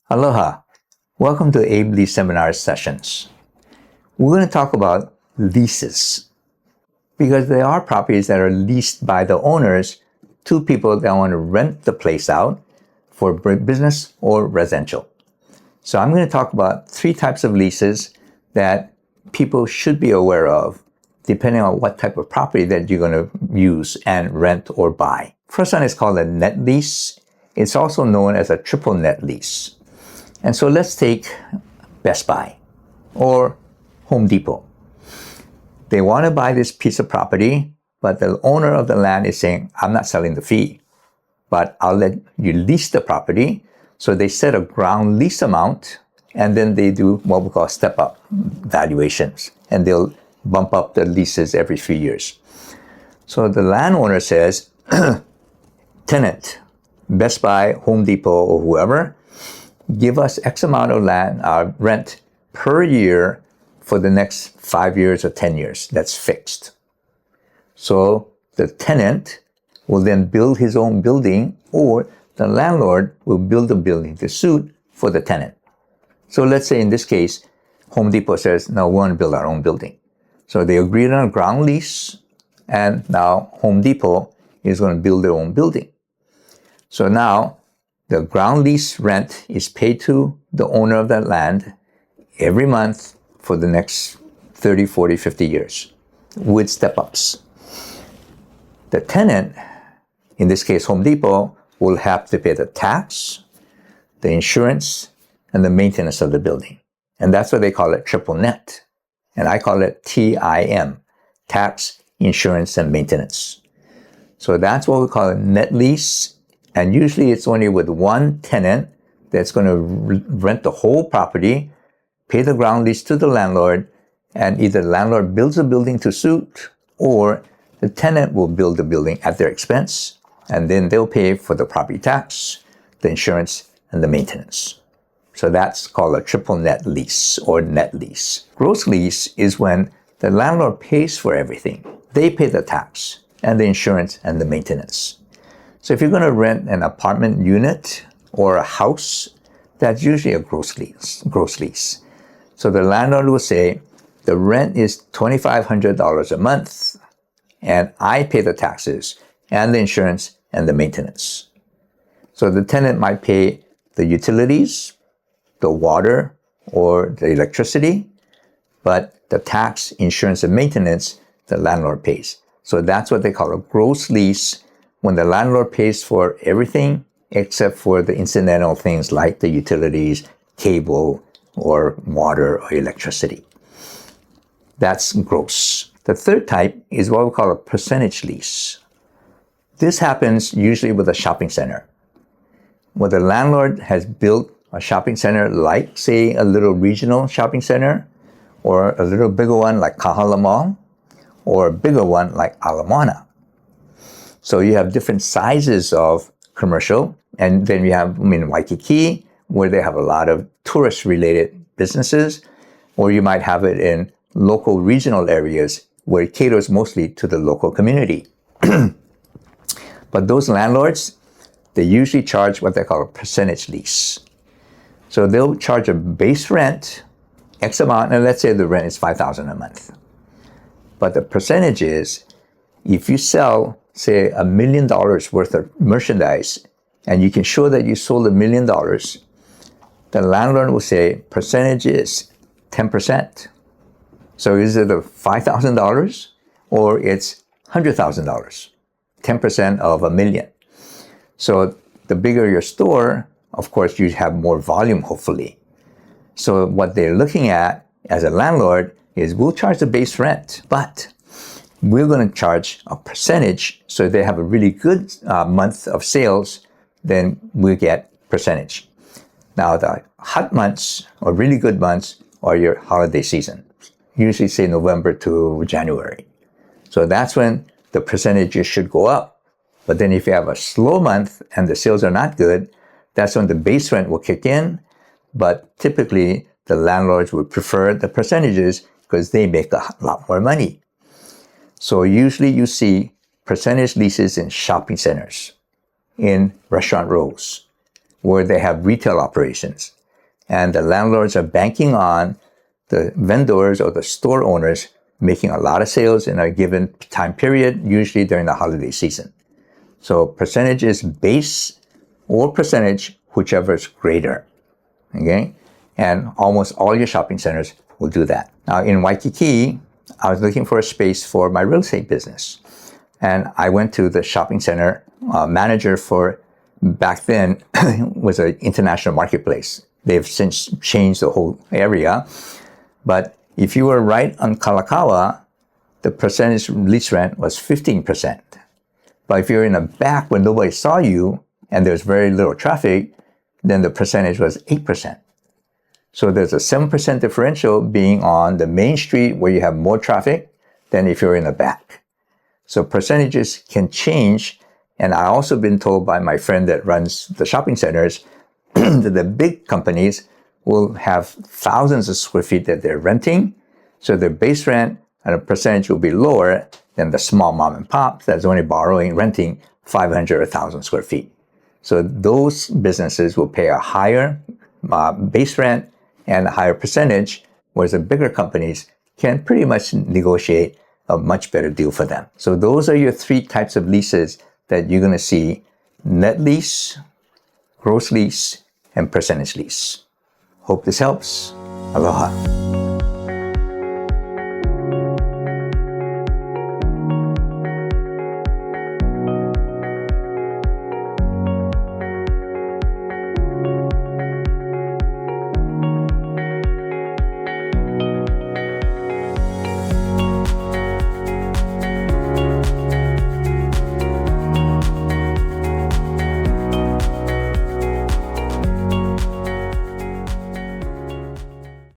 Aloha. Welcome to Abe Lee Seminar Sessions. We're going to talk about leases because there are properties that are leased by the owners to people that want to rent the place out for business or residential. So I'm going to talk about three types of leases that people should be aware of depending on what type of property that you're going to use and rent or buy. First one is called a net lease. It's also known as a triple net lease. And so let's take Best Buy or Home Depot. They want to buy this piece of property, but the owner of the land is saying, I'm not selling the fee, but I'll let you lease the property. So they set a ground lease amount, and then they do what we call step-up valuations, and they'll bump up the leases every 3 years. So the landowner says, tenant, Best Buy, Home Depot, or whoever, give us X amount of land rent per year for the next 5 years or 10 years. That's fixed. So the tenant will then build his own building, or the landlord will build a building to suit for the tenant. So let's say in this case, Home Depot says, no, we want to build our own building. So they agreed on a ground lease, and now Home Depot is going to build their own building. So now the ground lease rent is paid to the owner of that land every month for the next 30, 40, 50 years with step-ups. The tenant, in this case Home Depot, will have to pay the tax, the insurance, and the maintenance of the building. And that's what they call it, triple net. And I call it TIM, tax, insurance, and maintenance. So that's what we call a net lease. And usually it's only with one tenant that's going to rent the whole property, pay the ground lease to the landlord, and either the landlord builds a building to suit, or the tenant will build the building at their expense, and then they'll pay for the property tax, the insurance, and the maintenance. So that's called a triple net lease or net lease. Gross lease is when the landlord pays for everything. They pay the tax and the insurance and the maintenance. So if you're going to rent an apartment unit or a house, that's usually a gross lease. So the landlord will say, the rent is $2,500 a month, and I pay the taxes and the insurance and the maintenance. So the tenant might pay the utilities, the water, or the electricity, but the tax, insurance, and maintenance, the landlord pays. So that's what they call a gross lease, when the landlord pays for everything except for the incidental things like the utilities, cable, or water or electricity. That's gross. The third type is what we call a percentage lease. This happens usually with a shopping center, where the landlord has built a shopping center like, say, a little regional shopping center, or a little bigger one like Kahala Mall, or a bigger one like Ala Moana. So you have different sizes of commercial, and then you have Waikiki, where they have a lot of tourist-related businesses, or you might have it in local regional areas where it caters mostly to the local community. But those landlords, they usually charge what they call a percentage lease. So they'll charge a base rent, X amount, and let's say the rent is $5,000 a month. But the percentage is, if you sell, say, $1 million worth of merchandise, and you can show that you sold $1 million, the landlord will say, percentage is 10%. So is it $5,000 or it's $100,000? 10% of $1 million. So the bigger your store, of course, you have more volume, hopefully. So what they're looking at as a landlord is, we'll charge the base rent, but we're going to charge a percentage. So if they have a really good month of sales, then we get percentage. Now, the hot months or really good months are your holiday season, usually say November to January. So that's when the percentages should go up. But then if you have a slow month and the sales are not good, that's when the base rent will kick in. But typically, the landlords would prefer the percentages because they make a lot more money. So usually you see percentage leases in shopping centers, in restaurant rows, where they have retail operations. And the landlords are banking on the vendors or the store owners making a lot of sales in a given time period, usually during the holiday season. So percentage is base or percentage, whichever is greater. Okay? And almost all your shopping centers will do that. Now in Waikiki, I was looking for a space for my real estate business. And I went to the shopping center manager for, back then, was an international marketplace. They've since changed the whole area. But if you were right on Kalakaua, the percentage lease rent was 15%. But if you're in the back where nobody saw you and there's very little traffic, then the percentage was 8%. So there's a 7% differential being on the main street where you have more traffic than if you're in the back. So percentages can change. And I also been told by my friend that runs the shopping centers that the big companies will have thousands of square feet that they're renting. So their base rent and a percentage will be lower than the small mom and pop that's only renting 500 or 1,000 square feet. So those businesses will pay a higher base rent and a higher percentage, whereas the bigger companies can pretty much negotiate a much better deal for them. So those are your three types of leases that you're going to see: net lease, gross lease, and percentage lease. Hope this helps. Aloha.